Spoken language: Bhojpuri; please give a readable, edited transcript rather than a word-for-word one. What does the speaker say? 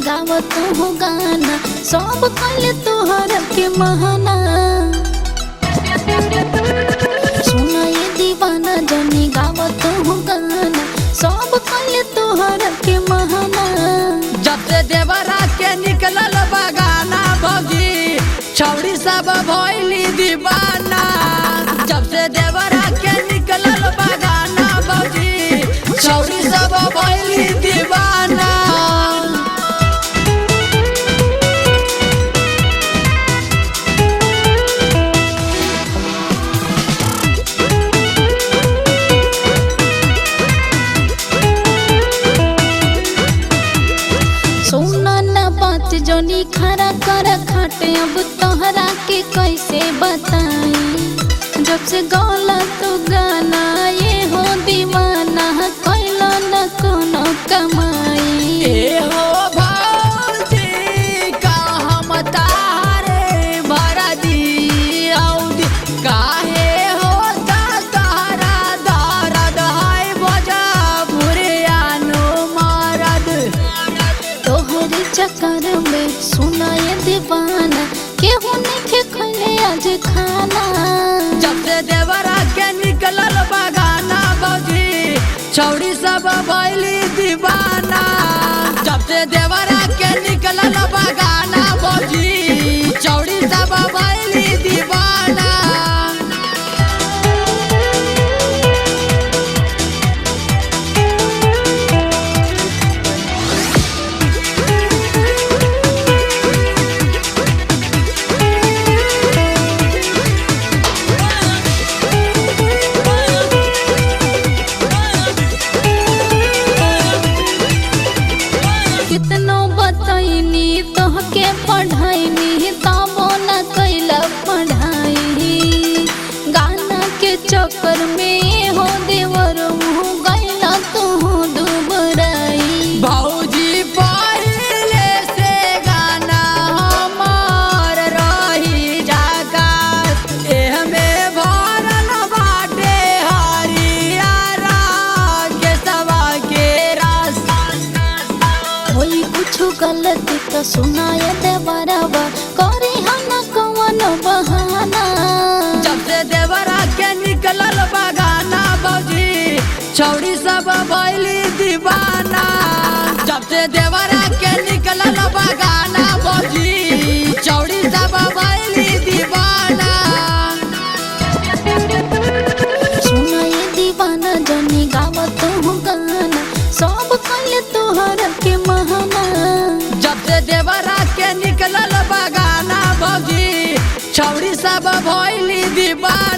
गावत हो गाना सब कल तोहर के महाना। सुना ये दीवाना जनी गावत हो गाना सब कल तोहर के महाना। जब से देवरा के निकलल बगाना भौजी छौड़ी सब भइली दीवाना। जब से देवरा के निकलल बगाना भौजी छौड़ी सब भइली दीवाना। जोनी खरा कर खाटे अब तोहरा के कैसे बताई। जब से गौला तो गाना ये हो दीवाना कैला न कोनो कमाई। ए हो भौजी का हम तारे भरा दी औदी काहे होता तारा दर्द है बजा भुरियानो मरद। तोहरे चक्कर में सुना ये दीवाना केहू नहीं खैले आज खाना। जब से देवरा के निकलल बगाना भौजी छौड़ी सब भइली दीवाना। जब से देवरा के निकलल बगाना भौजी छौड़ी सब भइली दीवाना। कितनो बतैनी तोहके पढ़ैनी तबो न कैला पढ़ाई। गाना के चक्कर में हो देवर मुँह गैला तू दुबराई। भौजी पहिले से गाना हमार रही जागत एहमे भरल बाटे हरियारा के सवा के रस। कोई कुछ गलती तो सुनाए देवरवा करी हम कौन बहाना। जब से देवरा के निकलल बगाना भौजी छौड़ी सब भइली दीवाना। जब से देवरा के निकलल बगाना भौजी छौड़ी सब भइली दीवाना। सुना ये दीवाना जनी गावत हो गाना सब कल तोहर के महाना। जब से देवरा के निकलल बगाना भौजी छौड़ी सब भइली दीवाना।